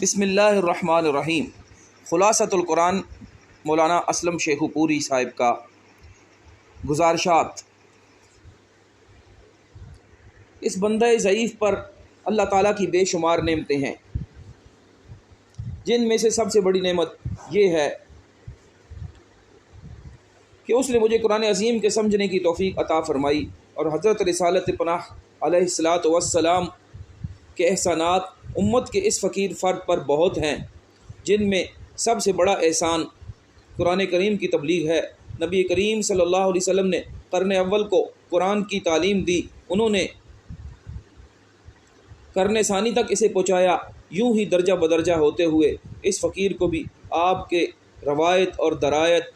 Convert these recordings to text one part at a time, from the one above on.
بسم اللہ الرحمن الرحیم۔ خلاصۃ القرآن مولانا اسلم شیخو پوری صاحب کا گزارشات۔ اس بندہ ضعیف پر اللہ تعالیٰ کی بے شمار نعمتیں ہیں، جن میں سے سب سے بڑی نعمت یہ ہے کہ اس نے مجھے قرآن عظیم کے سمجھنے کی توفیق عطا فرمائی، اور حضرت رسالت پناہ علیہ الصلاۃ والسلام کے احسانات امت کے اس فقیر فرد پر بہت ہیں، جن میں سب سے بڑا احسان قرآن کریم کی تبلیغ ہے۔ نبی کریم صلی اللہ علیہ وسلم نے قرن اول کو قرآن کی تعلیم دی، انہوں نے قرن ثانی تک اسے پہنچایا، یوں ہی درجہ بدرجہ ہوتے ہوئے اس فقیر کو بھی آپ کے روایت اور درایت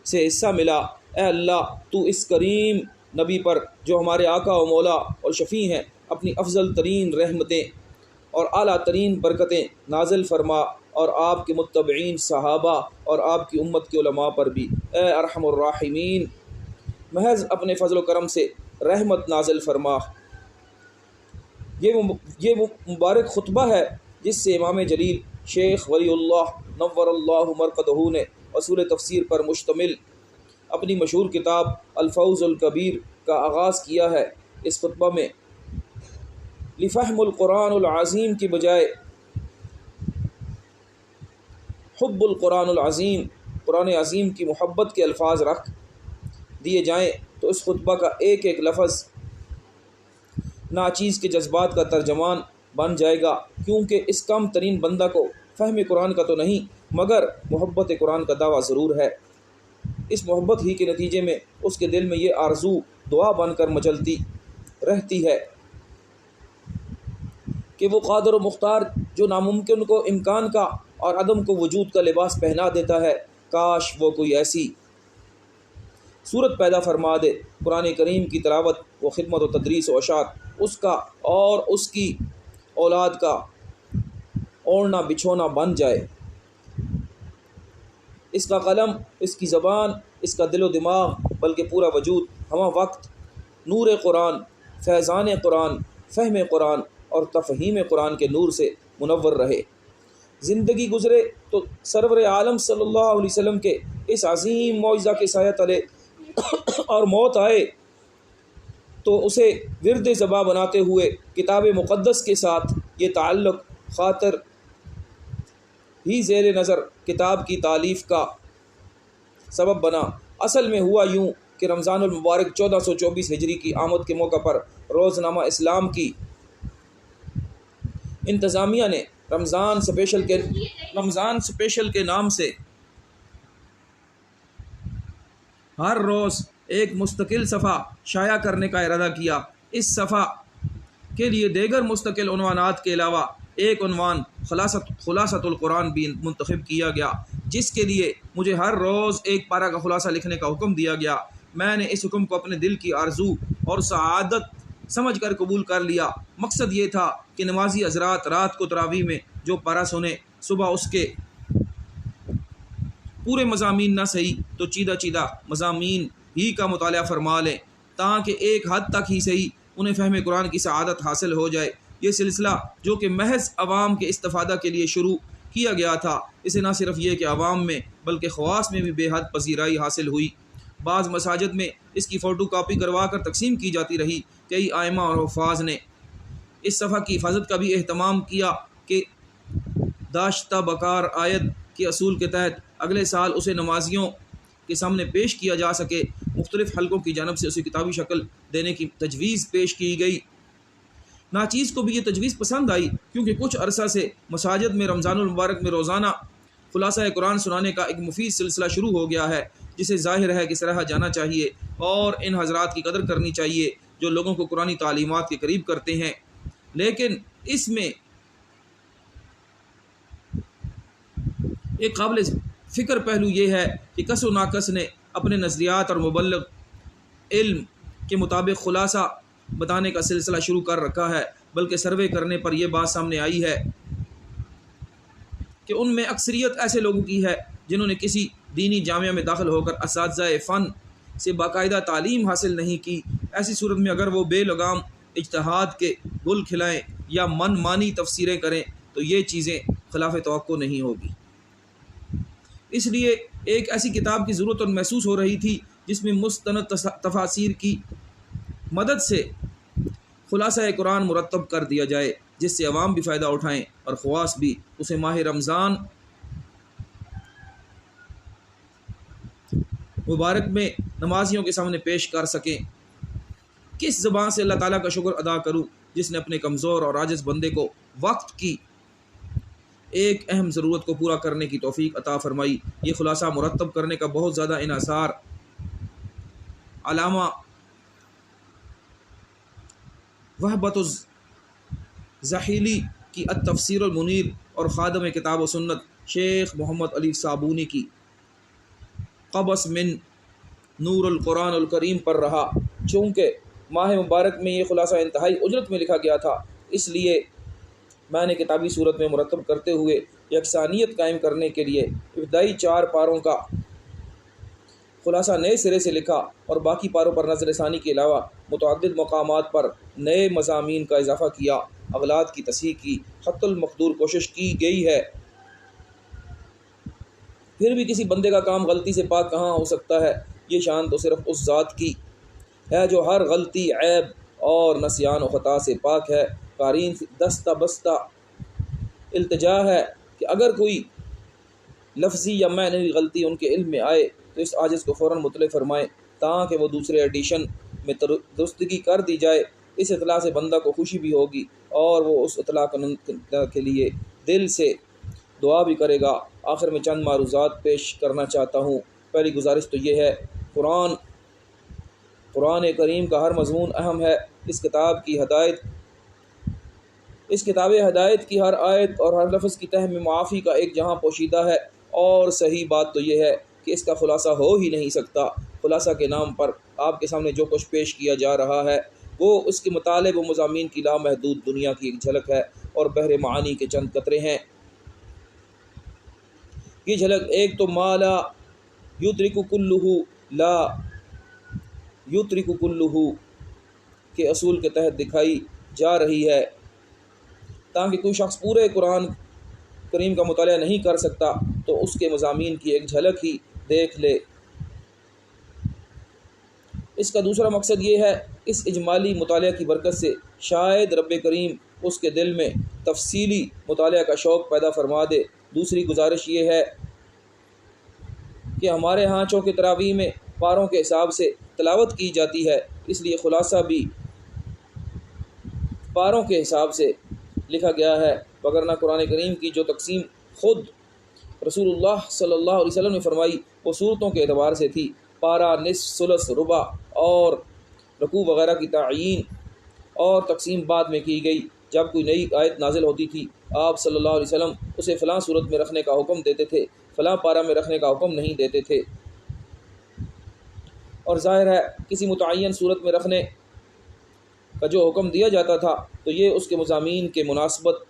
سے حصہ ملا۔ اے اللہ، تو اس کریم نبی پر جو ہمارے آقا و مولا اور شفیع ہیں، اپنی افضل ترین رحمتیں اور اعلیٰ ترین برکتیں نازل فرما، اور آپ کے متبعین صحابہ اور آپ کی امت کے علماء پر بھی اے ارحم الراحمین محض اپنے فضل و کرم سے رحمت نازل فرما۔ یہ مبارک خطبہ ہے جس سے امام جلیل شیخ ولی اللہ نور اللہ مرقدہ نے اصول تفسیر پر مشتمل اپنی مشہور کتاب الفوز الکبیر کا آغاز کیا ہے۔ اس خطبہ میں لفہم القرآن العظیم کی بجائے حب القرآن العظیم، قرآن عظیم کی محبت کے الفاظ رکھ دیے جائیں تو اس خطبہ کا ایک ایک لفظ ناچیز کے جذبات کا ترجمان بن جائے گا، کیونکہ اس کم ترین بندہ کو فہم قرآن کا تو نہیں مگر محبت قرآن کا دعویٰ ضرور ہے۔ اس محبت ہی کے نتیجے میں اس کے دل میں یہ آرزو دعا بن کر مچلتی رہتی ہے کہ وہ قادر و مختار جو ناممکن کو امکان کا اور عدم کو وجود کا لباس پہنا دیتا ہے، کاش وہ کوئی ایسی صورت پیدا فرما دے، قرآن کریم کی تلاوت و خدمت و تدریس و اشاعت اس کا اور اس کی اولاد کا اوڑھنا بچھونا بن جائے۔ اس کا قلم، اس کی زبان، اس کا دل و دماغ بلکہ پورا وجود ہمہ وقت نور قرآن، فیضان قرآن، فہم قرآن اور تفہیم قرآن کے نور سے منور رہے۔ زندگی گزرے تو سرور عالم صلی اللہ علیہ وسلم کے اس عظیم معجزہ کے سایہ تلے اور موت آئے تو اسے ورد زباں بناتے ہوئے کتاب مقدس کے ساتھ یہ تعلق خاطر ہی زیر نظر کتاب کی تالیف کا سبب بنا۔ اصل میں ہوا یوں کہ رمضان المبارک 1424 ہجری کی آمد کے موقع پر روزنامہ اسلام کی انتظامیہ نے رمضان سپیشل کے نام سے ہر روز ایک مستقل صفحہ شائع کرنے کا ارادہ کیا۔ اس صفحہ کے لیے دیگر مستقل عنوانات کے علاوہ ایک عنوان خلاصۃ القرآن بھی منتخب کیا گیا، جس کے لیے مجھے ہر روز ایک پارہ کا خلاصہ لکھنے کا حکم دیا گیا۔ میں نے اس حکم کو اپنے دل کی آرزو اور سعادت سمجھ کر قبول کر لیا۔ مقصد یہ تھا کہ نمازی حضرات رات کو تراویح میں جو پارہ سنیں، صبح اس کے پورے مضامین نہ صحیح تو چیدہ مضامین ہی کا مطالعہ فرما لیں، تاکہ ایک حد تک ہی صحیح انہیں فہم قرآن کی سعادت حاصل ہو جائے۔ یہ سلسلہ جو کہ محض عوام کے استفادہ کے لیے شروع کیا گیا تھا، اسے نہ صرف یہ کہ عوام میں بلکہ خواص میں بھی بے حد پذیرائی حاصل ہوئی۔ بعض مساجد میں اس کی فوٹو کاپی کروا کر تقسیم کی جاتی رہی۔ کئی ائمہ اور حفاظ نے اس صفحہ کی حفاظت کا بھی اہتمام کیا کہ داشتہ بکار آیت کے اصول کے تحت اگلے سال اسے نمازیوں کے سامنے پیش کیا جا سکے۔ مختلف حلقوں کی جانب سے اسے کتابی شکل دینے کی تجویز پیش کی گئی۔ ناچیز کو بھی یہ تجویز پسند آئی، کیونکہ کچھ عرصہ سے مساجد میں رمضان المبارک میں روزانہ خلاصہ قرآن سنانے کا ایک مفید سلسلہ شروع ہو گیا ہے، جسے ظاہر ہے کہ سراہا جانا چاہیے اور ان حضرات کی قدر کرنی چاہیے جو لوگوں کو قرآنی تعلیمات کے قریب کرتے ہیں۔ لیکن اس میں ایک قابل فکر پہلو یہ ہے کہ کس و ناقص نے اپنے نظریات اور مبلغ علم کے مطابق خلاصہ بتانے کا سلسلہ شروع کر رکھا ہے، بلکہ سروے کرنے پر یہ بات سامنے آئی ہے کہ ان میں اکثریت ایسے لوگوں کی ہے جنہوں نے کسی دینی جامعہ میں داخل ہو کر اساتذہ فن سے باقاعدہ تعلیم حاصل نہیں کی۔ ایسی صورت میں اگر وہ بے لگام اجتہاد کے گل کھلائیں یا من مانی تفسیریں کریں تو یہ چیزیں خلاف توقع نہیں ہوگی۔ اس لیے ایک ایسی کتاب کی ضرورت محسوس ہو رہی تھی جس میں مستند تفاسیر کی مدد سے خلاصہ قرآن مرتب کر دیا جائے، جس سے عوام بھی فائدہ اٹھائیں اور خواص بھی اسے ماہ رمضان مبارک میں نمازیوں کے سامنے پیش کر سکیں۔ کس زبان سے اللہ تعالیٰ کا شکر ادا کروں جس نے اپنے کمزور اور عاجز بندے کو وقت کی ایک اہم ضرورت کو پورا کرنے کی توفیق عطا فرمائی۔ یہ خلاصہ مرتب کرنے کا بہت زیادہ انحصار علامہ وہبت الزحیلی کی التفسیر المنیر اور خادم کتاب و سنت شیخ محمد علی صابونی کی قبس من نور القرآن الکریم پر رہا۔ چونکہ ماہ مبارک میں یہ خلاصہ انتہائی اجرت میں لکھا گیا تھا، اس لیے میں نے کتابی صورت میں مرتب کرتے ہوئے یکسانیت قائم کرنے کے لیے ابتدائی 4 پاروں کا خلاصہ نئے سرے سے لکھا اور باقی پاروں پر نظر ثانی کے علاوہ متعدد مقامات پر نئے مضامین کا اضافہ کیا، اغلاط کی تصحیح کی، خط المقدور کوشش کی گئی ہے۔ پھر بھی کسی بندے کا کام غلطی سے پاک کہاں ہو سکتا ہے؟ یہ شان تو صرف اس ذات کی ہے جو ہر غلطی، عیب اور نسیان و خطا سے پاک ہے۔ قارئین دستہ بستہ التجا ہے کہ اگر کوئی لفظی یا معنوی غلطی ان کے علم میں آئے تو اس عاجز کو فوراً مطلع فرمائیں تاکہ وہ دوسرے ایڈیشن میں درستگی کر دی جائے۔ اس اطلاع سے بندہ کو خوشی بھی ہوگی اور وہ اس اطلاع کے لیے دل سے دعا بھی کرے گا۔ آخر میں چند معروضات پیش کرنا چاہتا ہوں۔ پہلی گزارش تو یہ ہے، قرآن کریم کا ہر مضمون اہم ہے۔ اس کتاب ہدایت کی ہر آیت اور ہر لفظ کی تہ میں معافی کا ایک جہاں پوشیدہ ہے، اور صحیح بات تو یہ ہے کہ اس کا خلاصہ ہو ہی نہیں سکتا۔ خلاصہ کے نام پر آپ کے سامنے جو کچھ پیش کیا جا رہا ہے وہ اس کے مطالب و مضامین کی لامحدود دنیا کی ایک جھلک ہے اور بحر معانی کے چند قطرے ہیں۔ یہ جھلک ایک تو ما لا یدرک کلہ کے اصول کے تحت دکھائی جا رہی ہے، تاکہ کوئی شخص پورے قرآن کریم کا مطالعہ نہیں کر سکتا تو اس کے مضامین کی ایک جھلک ہی دیکھ لے۔ اس کا دوسرا مقصد یہ ہے، اس اجمالی مطالعہ کی برکت سے شاید رب کریم اس کے دل میں تفصیلی مطالعہ کا شوق پیدا فرما دے۔ دوسری گزارش یہ ہے کہ ہمارے ہاں چونکہ تراویح میں پاروں کے حساب سے تلاوت کی جاتی ہے، اس لیے خلاصہ بھی پاروں کے حساب سے لکھا گیا ہے، وگرنہ قرآن کریم کی جو تقسیم خود رسول اللہ صلی اللہ علیہ وسلم نے فرمائی وہ صورتوں کے اعتبار سے تھی۔ پارہ، نصف، ثلث، ربع اور رکوع وغیرہ کی تعیین اور تقسیم بعد میں کی گئی۔ جب کوئی نئی آیت نازل ہوتی تھی آپ صلی اللہ علیہ وسلم اسے فلاں صورت میں رکھنے کا حکم دیتے تھے، فلاں پارہ میں رکھنے کا حکم نہیں دیتے تھے، اور ظاہر ہے کسی متعین صورت میں رکھنے کا جو حکم دیا جاتا تھا تو یہ اس کے مضامین کے مناسبت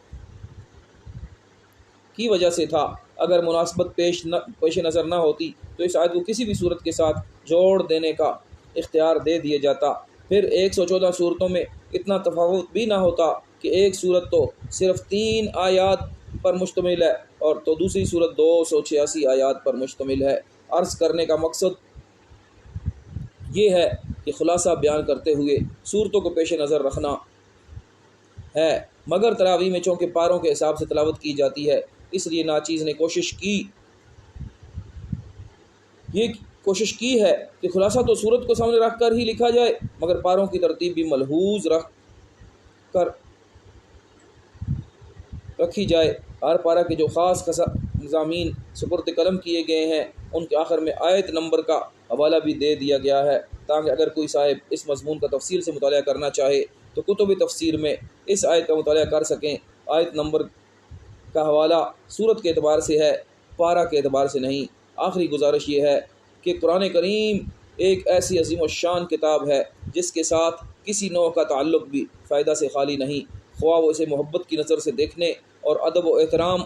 کی وجہ سے تھا۔ اگر مناسبت پیش نظر نہ ہوتی تو اس آیت کو کسی بھی صورت کے ساتھ جوڑ دینے کا اختیار دے دیا جاتا، پھر 114 صورتوں میں اتنا تفاوت بھی نہ ہوتا کہ ایک صورت تو صرف 3 آیات پر مشتمل ہے اور تو دوسری صورت 286 آیات پر مشتمل ہے۔ عرض کرنے کا مقصد یہ ہے کہ خلاصہ بیان کرتے ہوئے صورتوں کو پیش نظر رکھنا ہے، مگر تراویح میں چونکہ پاروں کے حساب سے تلاوت کی جاتی ہے اس لیے ناچیز نے یہ کوشش کی ہے کہ خلاصہ تو صورت کو سامنے رکھ کر ہی لکھا جائے، مگر پاروں کی ترتیب بھی ملحوظ رکھی جائے۔ ہر پارہ کے جو خاص مضامین سپرد قلم کیے گئے ہیں ان کے آخر میں آیت نمبر کا حوالہ بھی دے دیا گیا ہے، تاکہ اگر کوئی صاحب اس مضمون کا تفصیل سے مطالعہ کرنا چاہے تو کتب تفسیر میں اس آیت کا مطالعہ کر سکیں۔ آیت نمبر کا حوالہ صورت کے اعتبار سے ہے، پارہ کے اعتبار سے نہیں۔ آخری گزارش یہ ہے کہ قرآن کریم ایک ایسی عظیم الشان کتاب ہے جس کے ساتھ کسی نوع کا تعلق بھی فائدہ سے خالی نہیں، خواہ وہ اسے محبت کی نظر سے دیکھنے اور ادب و احترام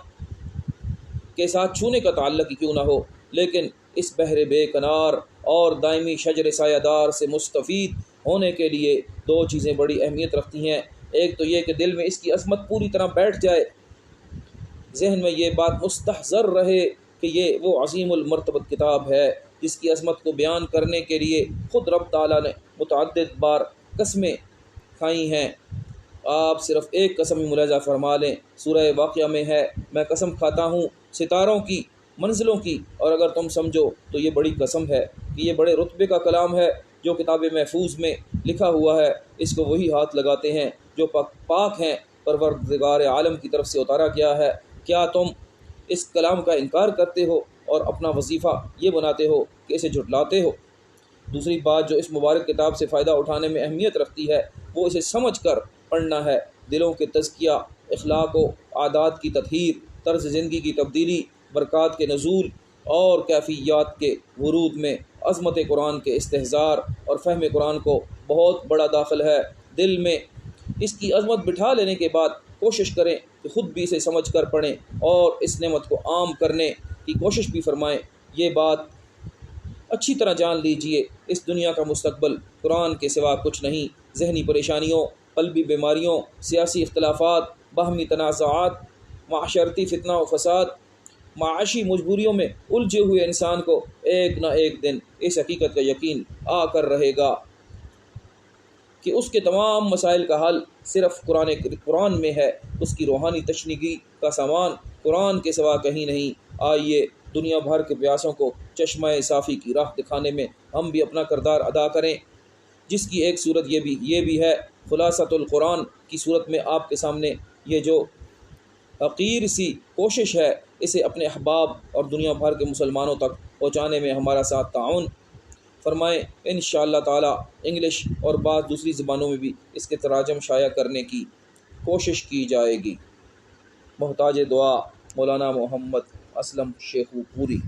کے ساتھ چھونے کا تعلق ہی کیوں نہ ہو، لیکن اس بحر بے کنار اور دائمی شجر سایہ دار سے مستفید ہونے کے لیے 2 چیزیں بڑی اہمیت رکھتی ہیں۔ ایک تو یہ کہ دل میں اس کی عظمت پوری طرح بیٹھ جائے، ذہن میں یہ بات مستحضر رہے کہ یہ وہ عظیم المرتبت کتاب ہے جس کی عظمت کو بیان کرنے کے لیے خود رب تعالیٰ نے متعدد بار قسمیں کھائی ہیں۔ آپ صرف ایک قسم ہی ملاحظہ فرما لیں، سورہ واقعہ میں ہے، میں قسم کھاتا ہوں ستاروں کی، منزلوں کی، اور اگر تم سمجھو تو یہ بڑی قسم ہے کہ یہ بڑے رتبے کا کلام ہے جو کتاب محفوظ میں لکھا ہوا ہے، اس کو وہی ہاتھ لگاتے ہیں جو پاک ہیں، پروردگار عالم کی طرف سے اتارا گیا ہے۔ کیا تم اس کلام کا انکار کرتے ہو اور اپنا وظیفہ یہ بناتے ہو کہ اسے جھٹلاتے ہو؟ دوسری بات جو اس مبارک کتاب سے فائدہ اٹھانے میں اہمیت رکھتی ہے وہ اسے سمجھ کر پڑھنا ہے۔ دلوں کے تزکیہ، اخلاق و عادات کی تطہیر، طرز زندگی کی تبدیلی، برکات کے نزول اور کیفیات کے ورود میں عظمت قرآن کے استحضار اور فہم قرآن کو بہت بڑا داخل ہے۔ دل میں اس کی عظمت بٹھا لینے کے بعد کوشش کریں کہ خود بھی اسے سمجھ کر پڑھیں اور اس نعمت کو عام کرنے کی کوشش بھی فرمائیں۔ یہ بات اچھی طرح جان لیجئے، اس دنیا کا مستقبل قرآن کے سوا کچھ نہیں۔ ذہنی پریشانیوں، قلبی بیماریوں، سیاسی اختلافات، باہمی تنازعات، معاشرتی فتنہ و فساد، معاشی مجبوریوں میں الجھے ہوئے انسان کو ایک نہ ایک دن اس حقیقت کا یقین آ کر رہے گا کہ اس کے تمام مسائل کا حل صرف قرآن میں ہے۔ اس کی روحانی تشنیگی کا سامان قرآن کے سوا کہیں نہیں۔ آئیے دنیا بھر کے پیاسوں کو چشمہ صافی کی راہ دکھانے میں ہم بھی اپنا کردار ادا کریں، جس کی ایک صورت یہ بھی ہے۔ خلاصۃ القرآن کی صورت میں آپ کے سامنے یہ جو حقیر سی کوشش ہے، اسے اپنے احباب اور دنیا بھر کے مسلمانوں تک پہنچانے میں ہمارا ساتھ تعاون فرمائیں۔ انشاءاللہ تعالی انگلش اور بعض دوسری زبانوں میں بھی اس کے تراجم شائع کرنے کی کوشش کی جائے گی۔ محتاج دعا مولانا محمد اسلم شیخو پوری۔